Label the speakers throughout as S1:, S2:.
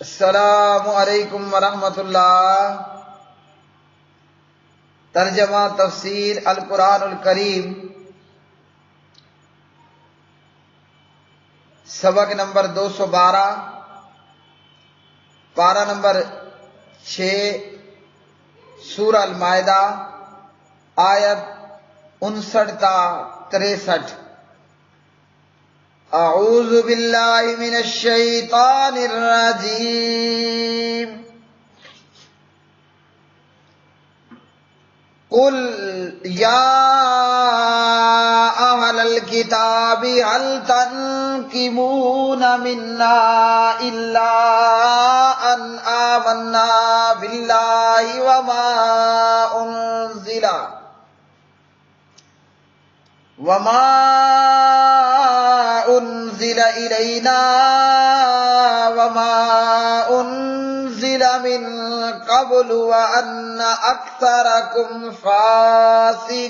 S1: السلام علیکم ورحمۃ اللہ۔ ترجمہ تفسیر القرآن الکریم، سبق نمبر 212، پارہ نمبر 6، سورہ المائدہ، آیت 59 تا 63۔ اعوذ باللہ من الشیطان الرجیم۔ قل یا اہل الکتاب هل تنقمون منا الا ان آمنا باللہ وما انزل الینا وما انزل من قبل وان اکثرکم فاسقون۔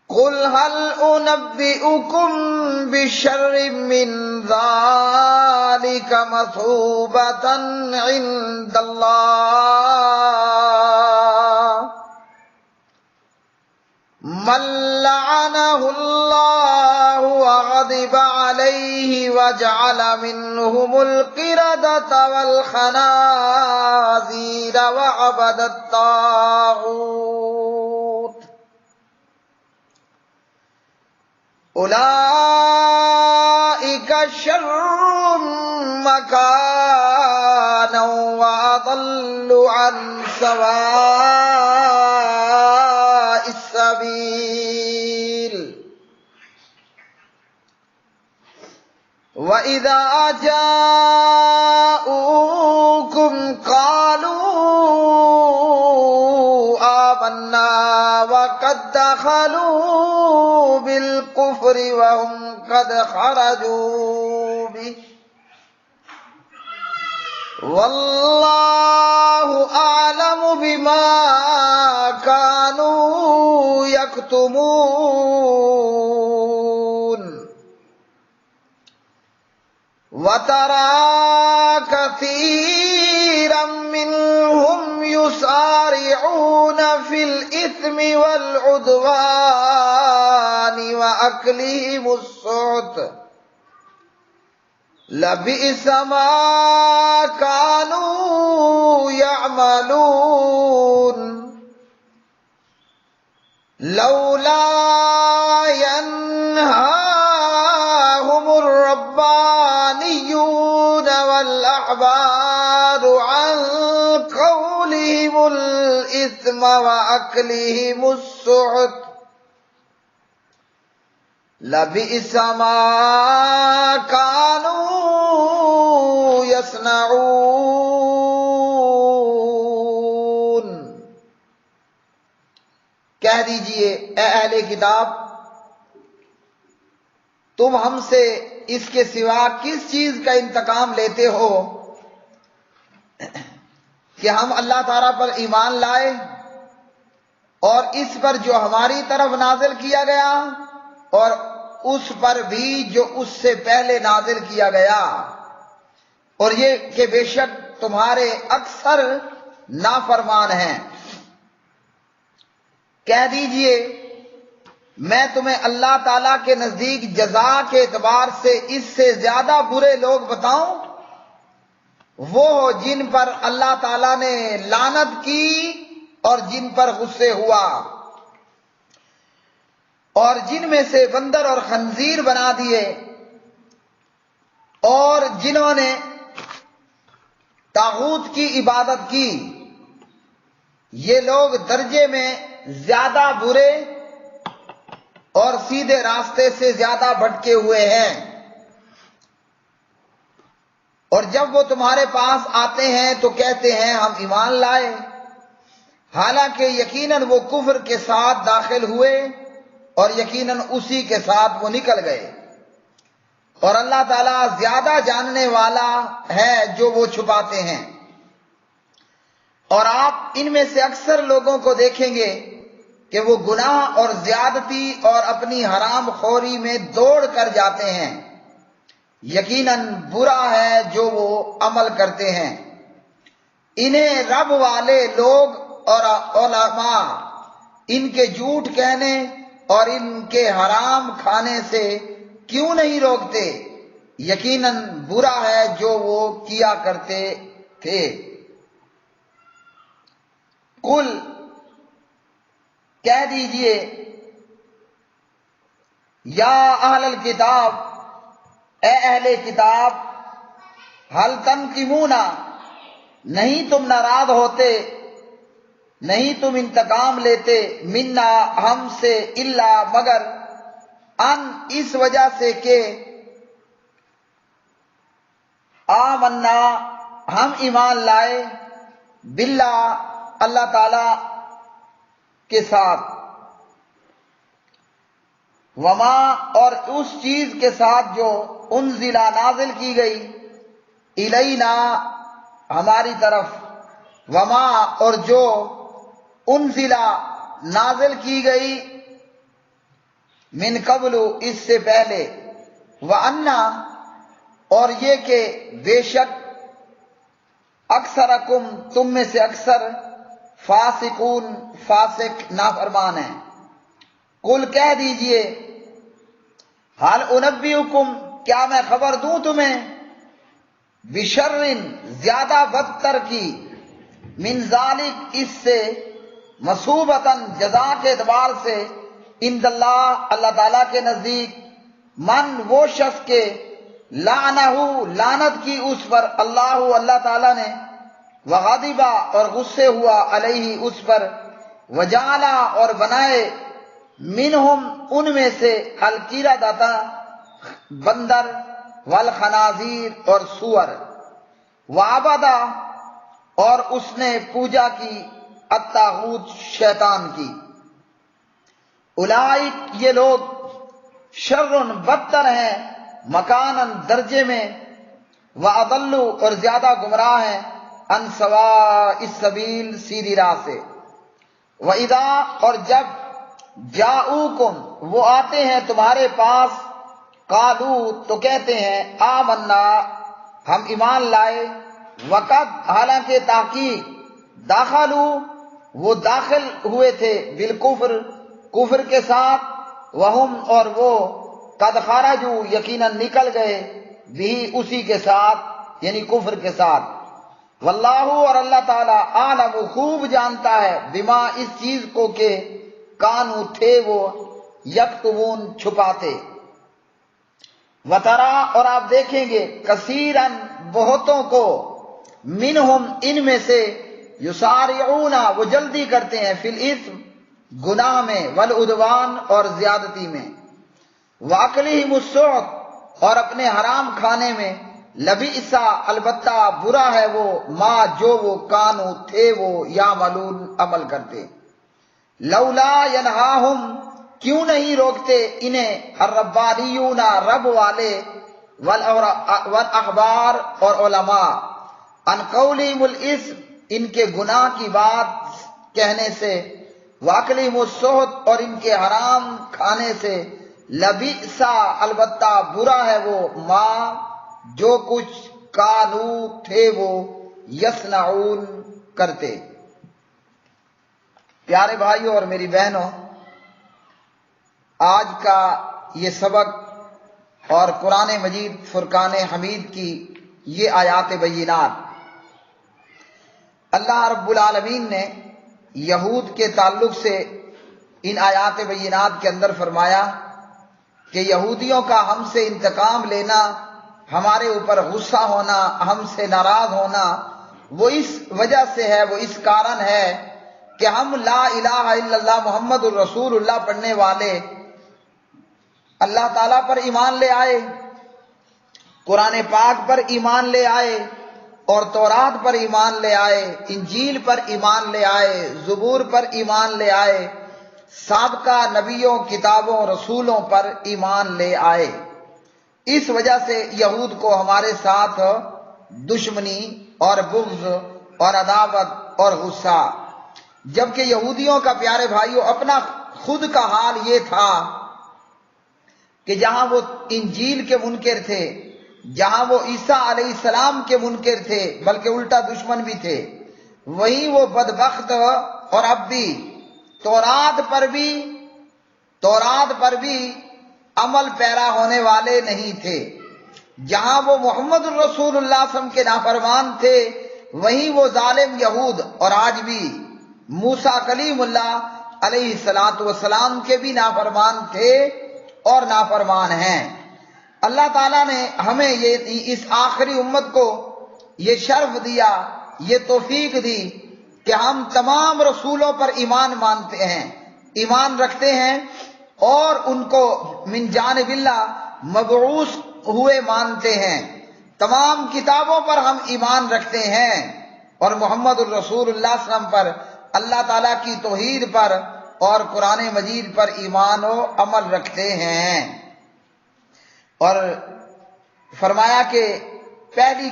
S1: قل هل انبئکم بشر من ذلک مثوبۃ عند اللہ من لعنہ اللہ وغضب علیہ وجعل منہم القردۃ والخنازیر وعبد الطاغوت اولئک شر مکانا واضل عن سواء السبیل۔ وَإِذَا جَاءُوكُمْ قَالُوا آمَنَّا وَقَدْ دَخَلُوا بِالْكُفْرِ وَهُمْ قَدْ خَرَجُوا بِهِ وَاللَّهُ أَعْلَمُ بِمَا كَانُوا يَكْتُمُونَ۔ وَتَرَى كَثِيرًا مِّنْهُمْ يُسَارِعُونَ فِي الْإِثْمِ وَالْعُدْوَانِ وَأَكْلِهِمُ السُّحْتَ لَبِئْسَ مَا كَانُوا يَعْمَلُونَ۔ لَوْلَا يَنْهَاهُمُ الرَّبَّانِيُّونَ وَالْأَحْبَارُ عَنْ قَوْلِهِمُ الْإِثْمَ وَأَكْلِهِمُ السُّحْتَ لَبِئْسَ مَا كَانُوا يَصْنَعُونَ۔ کہہ دیجئے اے اہل کتاب، تم ہم سے اس کے سوا کس چیز کا انتقام لیتے ہو کہ ہم اللہ تعالیٰ پر ایمان لائے اور اس پر جو ہماری طرف نازل کیا گیا اور اس پر بھی جو اس سے پہلے نازل کیا گیا، اور یہ کہ بے شک تمہارے اکثر نافرمان ہیں۔ کہہ دیجئے میں تمہیں اللہ تعالیٰ کے نزدیک جزا کے اعتبار سے اس سے زیادہ برے لوگ بتاؤں؟ وہ جن پر اللہ تعالیٰ نے لعنت کی اور جن پر غصے ہوا، اور جن میں سے بندر اور خنزیر بنا دیے، اور جنہوں نے طاغوت کی عبادت کی، یہ لوگ درجے میں زیادہ برے اور سیدھے راستے سے زیادہ بھٹکے ہوئے ہیں۔ اور جب وہ تمہارے پاس آتے ہیں تو کہتے ہیں ہم ایمان لائے، حالانکہ یقیناً وہ کفر کے ساتھ داخل ہوئے اور یقیناً اسی کے ساتھ وہ نکل گئے، اور اللہ تعالیٰ زیادہ جاننے والا ہے جو وہ چھپاتے ہیں۔ اور آپ ان میں سے اکثر لوگوں کو دیکھیں گے کہ وہ گناہ اور زیادتی اور اپنی حرام خوری میں دوڑ کر جاتے ہیں، یقیناً برا ہے جو وہ عمل کرتے ہیں۔ انہیں رب والے لوگ اور علماء ان کے جھوٹ کہنے اور ان کے حرام کھانے سے کیوں نہیں روکتے؟ یقیناً برا ہے جو وہ کیا کرتے تھے۔ قل کہہ دیجئے، یا اہل الکتاب، اے اہل کتاب، حل تنقمون، نہیں تم ناراض ہوتے، نہیں تم انتقام لیتے، منا ہم سے، الا مگر، ان اس وجہ سے کہ آمنا ہم ایمان لائے، باللہ اللہ تعالی کے ساتھ، وما اور اس چیز کے ساتھ جو انزلہ نازل کی گئی، الینا ہماری طرف، وما اور جو انزلہ نازل کی گئی، من قبل اس سے پہلے، وَأَنَّا اور یہ کہ بے شک اکثرکم تم میں سے اکثر، فاسقون فاسق نافرمان ہیں۔ قل کہہ دیجئے، حل انبئکم کیا میں خبر دوں تمہیں، بشر زیادہ بدتر کی، من ذالک اس سے، مثوبتاً جزا کے اعتبار سے، عند اللہ اللہ تعالیٰ کے نزدیک، من وہ شخص کے لعنہ لعنت کی اس پر اللہ اللہ تعالیٰ نے، وغضبا اور غصے ہوا علیہ اس پر، وجعلا اور بنائے، منہم ان میں سے، القردۃ بندر، والخنازیر اور سور، وعبدا اور اس نے پوجا کی، الطاغوت شیطان کی، اولئک یہ لوگ، شر بدتر ہیں، مکاناً درجے میں، واضل اور زیادہ گمراہ ہیں، عن سواء السبیل سیدھی راہ سے، وَإِذَا اور جب، جاؤکم وہ آتے ہیں تمہارے پاس، قالو تو کہتے ہیں، آمنا ہم ایمان لائے، وقد حالانکہ تحقیق، داخلو وہ داخل ہوئے تھے، بالکفر کفر کے ساتھ، وہم اور وہ، قد خرجوا یقیناً نکل گئے، بھی اسی کے ساتھ یعنی کفر کے ساتھ، واللہ اور اللہ تعالیٰ عالم خوب جانتا ہے، بما اس چیز کو کہ کانو تھے وہ، یکتمون چھپاتے، وترا اور آپ دیکھیں گے، کثیراً بہتوں کو، منہم ان میں سے، یسارعون وہ جلدی کرتے ہیں، فی الاثم گناہ میں، والعدوان اور زیادتی میں، واکلہم السحت اور اپنے حرام کھانے میں، لبئسا البتہ برا ہے وہ، ما جو وہ، کانو تھے وہ، یعملون عمل کرتے، لولا ینہاہم کیوں نہیں روکتے انہیں، الربانیون رب والے، والاحبار اور علماء، عن قولہم الاسم ان کے گناہ کی بات کہنے سے، واکلہم السحت اور ان کے حرام کھانے سے، لبئسا البتہ برا ہے وہ، ما جو کچھ، کانو تھے وہ، یصنعون کرتے۔ پیارے بھائیوں اور میری بہنوں، آج کا یہ سبق اور قرآن مجید فرقان حمید کی یہ آیات بینات، اللہ رب العالمین نے یہود کے تعلق سے ان آیات بینات کے اندر فرمایا کہ یہودیوں کا ہم سے انتقام لینا، ہمارے اوپر غصہ ہونا، ہم سے ناراض ہونا، وہ اس وجہ سے ہے، وہ اس کارن ہے کہ ہم لا الہ الا اللہ محمد الرسول اللہ پڑھنے والے اللہ تعالیٰ پر ایمان لے آئے، قرآن پاک پر ایمان لے آئے، اور تورات پر ایمان لے آئے، انجیل پر ایمان لے آئے، زبور پر ایمان لے آئے، سابقہ نبیوں، کتابوں، رسولوں پر ایمان لے آئے۔ اس وجہ سے یہود کو ہمارے ساتھ دشمنی اور بغض اور عداوت اور غصہ، جبکہ یہودیوں کا پیارے بھائیوں اپنا خود کا حال یہ تھا کہ جہاں وہ انجیل کے منکر تھے، جہاں وہ عیسیٰ علیہ السلام کے منکر تھے، بلکہ الٹا دشمن بھی تھے، وہیں وہ بدبخت اور اب بھی تورات پر بھی عمل پیرا ہونے والے نہیں تھے۔ جہاں وہ محمد الرسول اللہ صلی اللہ علیہ وسلم کے نافرمان تھے، وہیں وہ ظالم یہود اور آج بھی موسیٰ کلیم اللہ علیہ السلام کے بھی نافرمان تھے اور نافرمان ہیں۔ اللہ تعالیٰ نے ہمیں اس آخری امت کو یہ شرف دیا، یہ توفیق دی کہ ہم تمام رسولوں پر ایمان رکھتے ہیں اور ان کو من جانب اللہ مبعوث ہوئے مانتے ہیں۔ تمام کتابوں پر ہم ایمان رکھتے ہیں اور محمد الرسول اللہ صلی اللہ علیہ وسلم پر، اللہ تعالیٰ کی توحید پر اور قرآن مجید پر ایمان و عمل رکھتے ہیں۔ اور فرمایا کہ پہلی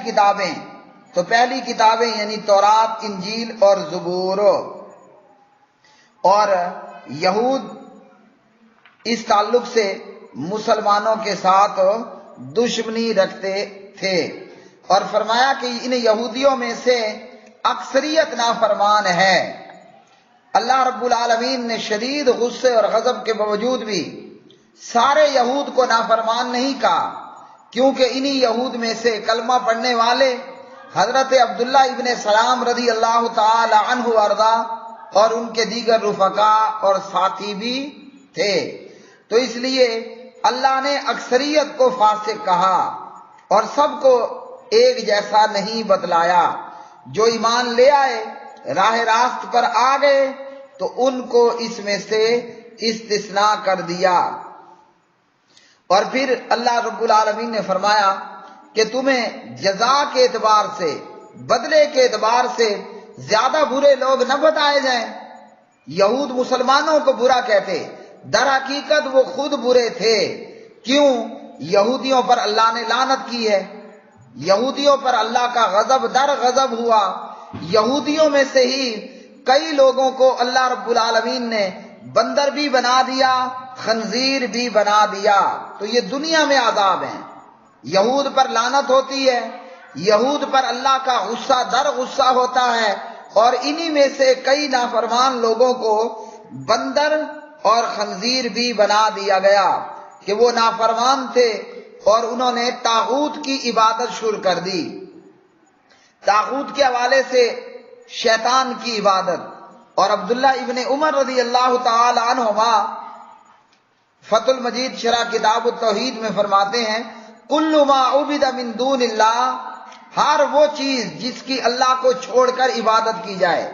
S1: کتابیں یعنی تورات، انجیل اور زبور، اور یہود اس تعلق سے مسلمانوں کے ساتھ دشمنی رکھتے تھے، اور فرمایا کہ ان یہودیوں میں سے اکثریت نافرمان ہے۔ اللہ رب العالمین نے شدید غصے اور غضب کے باوجود بھی سارے یہود کو نافرمان نہیں کہا، کیونکہ انہی یہود میں سے کلمہ پڑھنے والے حضرت عبداللہ ابن سلام رضی اللہ تعالی عنہ وارضا اور ان کے دیگر رفقا اور ساتھی بھی تھے۔ تو اس لیے اللہ نے اکثریت کو فاسق کہا اور سب کو ایک جیسا نہیں بتلایا۔ جو ایمان لے آئے، راہ راست پر آ گئے، تو ان کو اس میں سے استثناء کر دیا۔ اور پھر اللہ رب العالمین نے فرمایا کہ تمہیں جزا کے اعتبار سے، بدلے کے اعتبار سے زیادہ برے لوگ نہ بتائے جائیں۔ یہود مسلمانوں کو برا کہتے، در حقیقت وہ خود برے تھے۔ کیوں؟ یہودیوں پر اللہ نے لعنت کی ہے، یہودیوں پر اللہ کا غضب در غضب ہوا۔ یہودیوں میں سے ہی کئی لوگوں کو اللہ رب العالمین نے بندر بھی بنا دیا، خنزیر بھی بنا دیا۔ تو یہ دنیا میں عذاب ہیں، یہود پر لعنت ہوتی ہے، یہود پر اللہ کا غصہ در غصہ ہوتا ہے، اور انہی میں سے کئی نافرمان لوگوں کو بندر اور خنزیر بھی بنا دیا گیا کہ وہ نافرمان تھے اور انہوں نے طاغوت کی عبادت شروع کر دی، طاغوت کے حوالے سے شیطان کی عبادت۔ اور عبداللہ ابن عمر رضی اللہ تعالی عنہما فتح المجید شرح کتاب التوحید میں فرماتے ہیں، کل ما عبد من دون اللہ، ہر وہ چیز جس کی اللہ کو چھوڑ کر عبادت کی جائے،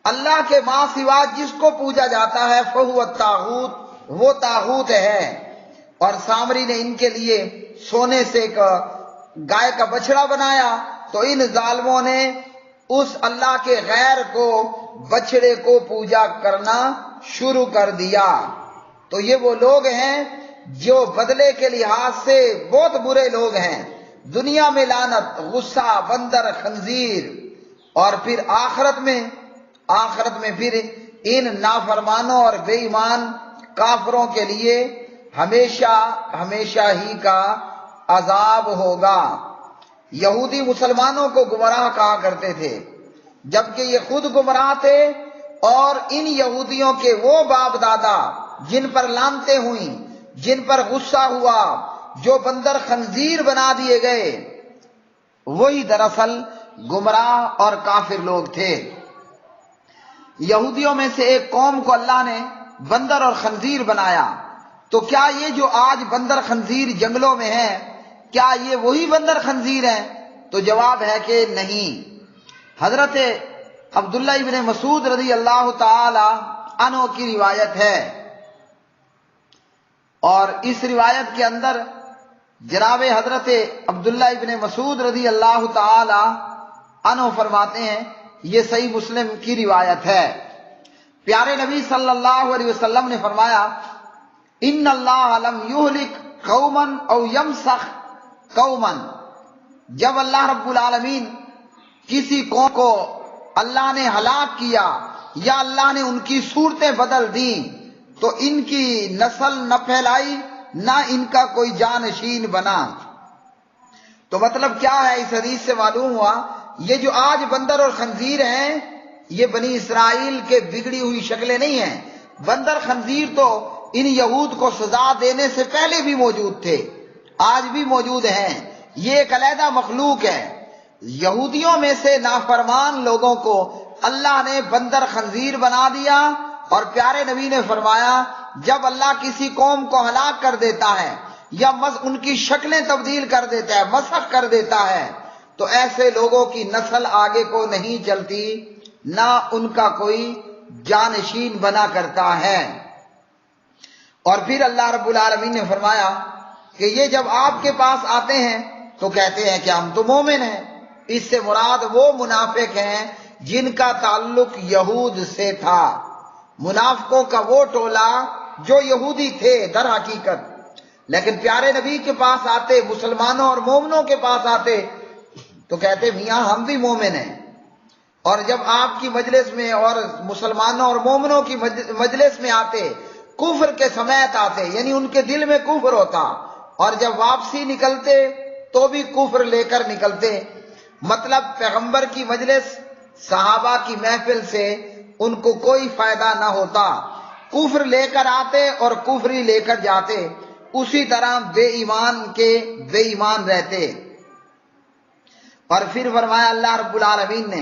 S1: اللہ کے ماں سوا جس کو پوجا جاتا ہے، فہو الطاغوت، وہ طاغوت ہے۔ اور سامری نے ان کے لیے سونے سے ایک گائے کا بچڑا بنایا، تو ان ظالموں نے اس اللہ کے غیر کو، بچڑے کو پوجا کرنا شروع کر دیا۔ تو یہ وہ لوگ ہیں جو بدلے کے لحاظ سے بہت برے لوگ ہیں۔ دنیا میں لعنت، غصہ، بندر، خنزیر، اور پھر آخرت میں پھر ان نافرمانوں اور بے ایمان کافروں کے لیے ہمیشہ ہی کا عذاب ہوگا۔ یہودی مسلمانوں کو گمراہ کہا کرتے تھے، جبکہ یہ خود گمراہ تھے، اور ان یہودیوں کے وہ باپ دادا جن پر لعنتیں ہوئیں، جن پر غصہ ہوا، جو بندر خنزیر بنا دیے گئے، وہی دراصل گمراہ اور کافر لوگ تھے۔ یہودیوں میں سے ایک قوم کو اللہ نے بندر اور خنزیر بنایا، تو کیا یہ جو آج بندر خنزیر جنگلوں میں ہیں، کیا یہ وہی بندر خنزیر ہیں؟ تو جواب ہے کہ نہیں۔ حضرت عبداللہ ابن مسعود رضی اللہ تعالی عنہ کی روایت ہے، اور اس روایت کے اندر جناب حضرت عبداللہ ابن مسعود رضی اللہ تعالی عنہ فرماتے ہیں، یہ صحیح مسلم کی روایت ہے، پیارے نبی صلی اللہ علیہ وسلم نے فرمایا، ان اللہ لم یہلک قوما او یمسخ قوما، جب اللہ رب العالمین کسی قوم کو اللہ نے ہلاک کیا یا اللہ نے ان کی صورتیں بدل دی تو ان کی نسل نہ پھیلائی نہ ان کا کوئی جانشین بنا۔ تو مطلب کیا ہے اس حدیث سے معلوم ہوا، یہ جو آج بندر اور خنزیر ہیں یہ بنی اسرائیل کے بگڑی ہوئی شکلیں نہیں ہیں۔ بندر خنزیر تو ان یہود کو سزا دینے سے پہلے بھی موجود تھے، آج بھی موجود ہیں، یہ ایک علیحدہ مخلوق ہے۔ یہودیوں میں سے نافرمان لوگوں کو اللہ نے بندر خنزیر بنا دیا، اور پیارے نبی نے فرمایا جب اللہ کسی قوم کو ہلاک کر دیتا ہے یا ان کی شکلیں تبدیل کر دیتا ہے، مسخ کر دیتا ہے، تو ایسے لوگوں کی نسل آگے کو نہیں چلتی، نہ ان کا کوئی جانشین بنا کرتا ہے۔ اور پھر اللہ رب العالمین نے فرمایا کہ یہ جب آپ کے پاس آتے ہیں تو کہتے ہیں کہ ہم تو مومن ہیں۔ اس سے مراد وہ منافق ہیں جن کا تعلق یہود سے تھا، منافقوں کا وہ ٹولہ جو یہودی تھے در حقیقت، لیکن پیارے نبی کے پاس آتے، مسلمانوں اور مومنوں کے پاس آتے تو کہتے میاں ہم بھی مومن ہیں۔ اور جب آپ کی مجلس میں اور مسلمانوں اور مومنوں کی مجلس میں آتے، کفر کے سمیت آتے، یعنی ان کے دل میں کفر ہوتا، اور جب واپسی نکلتے تو بھی کفر لے کر نکلتے۔ مطلب پیغمبر کی مجلس، صحابہ کی محفل سے ان کو کوئی فائدہ نہ ہوتا، کفر لے کر آتے اور کفری لے کر جاتے، اسی طرح بے ایمان کے بے ایمان رہتے۔ اور پھر فرمایا اللہ رب العالمین نے،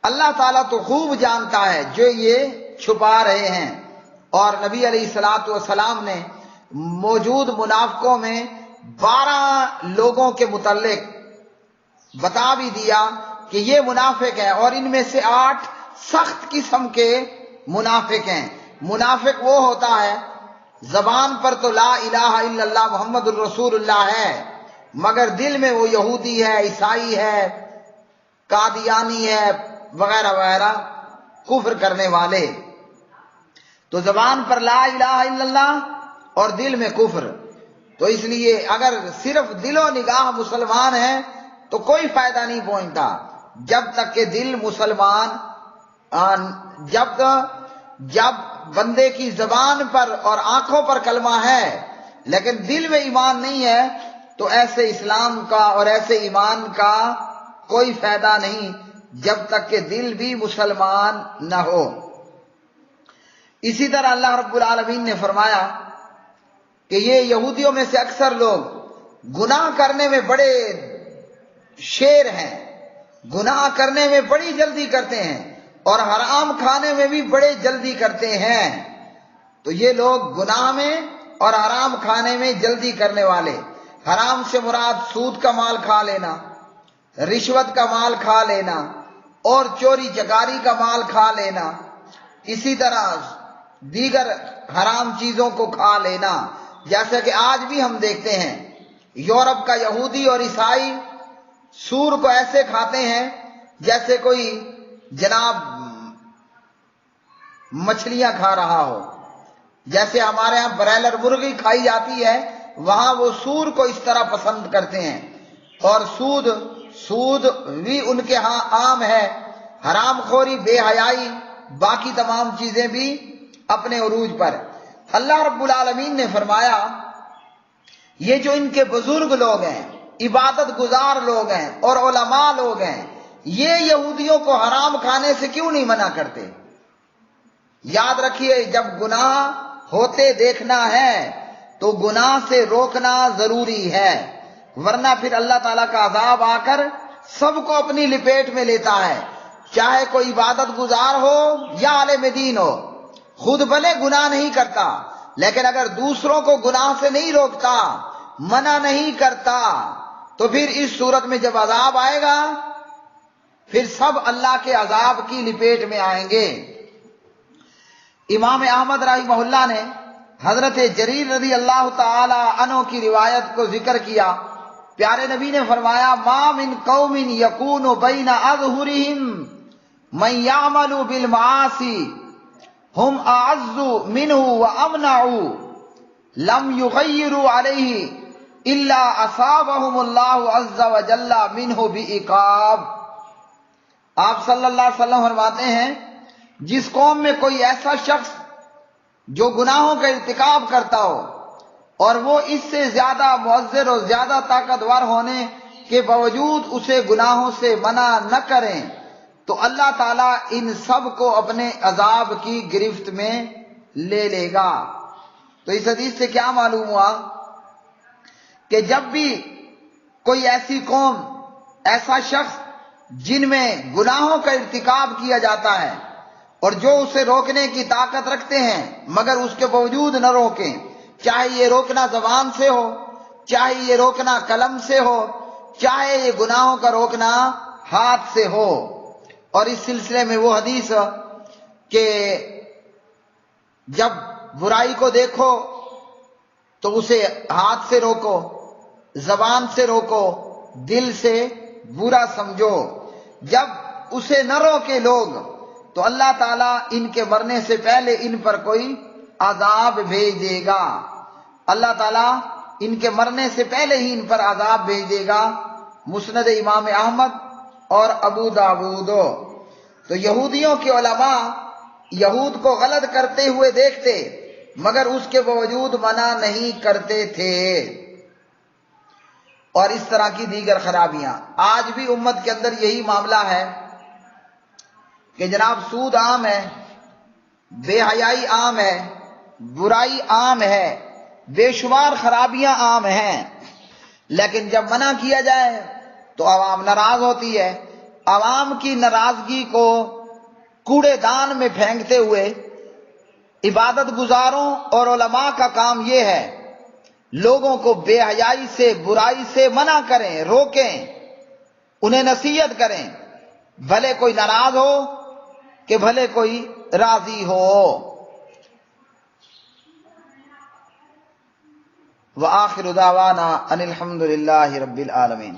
S1: اللہ تعالیٰ تو خوب جانتا ہے جو یہ چھپا رہے ہیں۔ اور نبی علیہ الصلوۃ والسلام نے موجود منافقوں میں 12 لوگوں کے متعلق بتا بھی دیا کہ یہ منافق ہیں، اور ان میں سے 8 سخت قسم کے منافق ہیں۔ منافق وہ ہوتا ہے زبان پر تو لا الہ الا اللہ محمد الرسول اللہ ہے، مگر دل میں وہ یہودی ہے، عیسائی ہے، قادیانی ہے، وغیرہ وغیرہ کفر کرنے والے۔ تو زبان پر لا الہ الا اللہ اور دل میں کفر۔ تو اس لیے اگر صرف دل و نگاہ مسلمان ہے تو کوئی فائدہ نہیں پہنچتا، جب تک کہ دل مسلمان، جب بندے کی زبان پر اور آنکھوں پر کلمہ ہے لیکن دل میں ایمان نہیں ہے تو ایسے اسلام کا اور ایسے ایمان کا کوئی فائدہ نہیں، جب تک کہ دل بھی مسلمان نہ ہو۔ اسی طرح اللہ رب العالمین نے فرمایا کہ یہ یہودیوں میں سے اکثر لوگ گناہ کرنے میں بڑے شیر ہیں، گناہ کرنے میں بڑی جلدی کرتے ہیں، اور حرام کھانے میں بھی بڑے جلدی کرتے ہیں۔ تو یہ لوگ گناہ میں اور حرام کھانے میں جلدی کرنے والے، حرام سے مراد سود کا مال کھا لینا، رشوت کا مال کھا لینا، اور چوری چکاری کا مال کھا لینا، اسی طرح دیگر حرام چیزوں کو کھا لینا۔ جیسا کہ آج بھی ہم دیکھتے ہیں یورپ کا یہودی اور عیسائی سور کو ایسے کھاتے ہیں جیسے کوئی جناب مچھلیاں کھا رہا ہو۔ جیسے ہمارے ہاں برائلر مرغی کھائی جاتی ہے، وہاں وہ سور کو اس طرح پسند کرتے ہیں۔ اور سود بھی ان کے ہاں عام ہے، حرام خوری، بے حیائی، باقی تمام چیزیں بھی اپنے عروج پر۔ اللہ رب العالمین نے فرمایا یہ جو ان کے بزرگ لوگ ہیں، عبادت گزار لوگ ہیں اور علماء لوگ ہیں، یہ یہودیوں کو حرام کھانے سے کیوں نہیں منع کرتے؟ یاد رکھیے جب گناہ ہوتے دیکھنا ہے تو گناہ سے روکنا ضروری ہے، ورنہ پھر اللہ تعالیٰ کا عذاب آ کر سب کو اپنی لپیٹ میں لیتا ہے، چاہے کوئی عبادت گزار ہو یا عالم دین ہو۔ خود بھلے گناہ نہیں کرتا لیکن اگر دوسروں کو گناہ سے نہیں روکتا، منع نہیں کرتا، تو پھر اس صورت میں جب عذاب آئے گا پھر سب اللہ کے عذاب کی لپیٹ میں آئیں گے۔ امام احمد رحمہ اللہ نے حضرت جریر رضی اللہ تعالی عنہ کی روایت کو ذکر کیا، پیارے نبی نے فرمایا ما من قوم یکون بین اظہرہم من یعمل بالمعاصی ہم اعز منہ وامنع لم یغیروا علیہ الا اصابہم اللہ عز وجل منہ بعقاب۔ آپ صلی اللہ علیہ وسلم فرماتے ہیں جس قوم میں کوئی ایسا شخص جو گناہوں کا ارتکاب کرتا ہو اور وہ اس سے زیادہ معذر اور زیادہ طاقتور ہونے کے باوجود اسے گناہوں سے منع نہ کریں تو اللہ تعالیٰ ان سب کو اپنے عذاب کی گرفت میں لے لے گا۔ تو اس حدیث سے کیا معلوم ہوا کہ جب بھی کوئی ایسی قوم، ایسا شخص جن میں گناہوں کا ارتکاب کیا جاتا ہے اور جو اسے روکنے کی طاقت رکھتے ہیں مگر اس کے باوجود نہ روکیں، چاہے یہ روکنا زبان سے ہو، چاہے یہ روکنا قلم سے ہو، چاہے یہ گناہوں کا روکنا ہاتھ سے ہو۔ اور اس سلسلے میں وہ حدیث کہ جب برائی کو دیکھو تو اسے ہاتھ سے روکو، زبان سے روکو، دل سے برا سمجھو، جب اسے نہ روکے لوگ تو اللہ تعالیٰ ان کے مرنے سے پہلے ان پر کوئی عذاب بھیج دے گا، اللہ تعالیٰ ان کے مرنے سے پہلے ہی ان پر عذاب بھیج دے گا۔ مسند امام احمد اور ابو داود۔ تو یہودیوں کے علماء یہود کو غلط کرتے ہوئے دیکھتے مگر اس کے باوجود منع نہیں کرتے تھے، اور اس طرح کی دیگر خرابیاں۔ آج بھی امت کے اندر یہی معاملہ ہے کہ جناب سود عام ہے، بے حیائی عام ہے، برائی عام ہے، بے شمار خرابیاں عام ہیں، لیکن جب منع کیا جائے تو عوام ناراض ہوتی ہے۔ عوام کی ناراضگی کو کوڑے دان میں پھینکتے ہوئے عبادت گزاروں اور علماء کا کام یہ ہے لوگوں کو بے حیائی سے، برائی سے منع کریں، روکیں، انہیں نصیحت کریں، بھلے کوئی ناراض ہو کہ بھلے کوئی راضی ہو۔ وآخر دعوانا ان الحمد للہ رب العالمین۔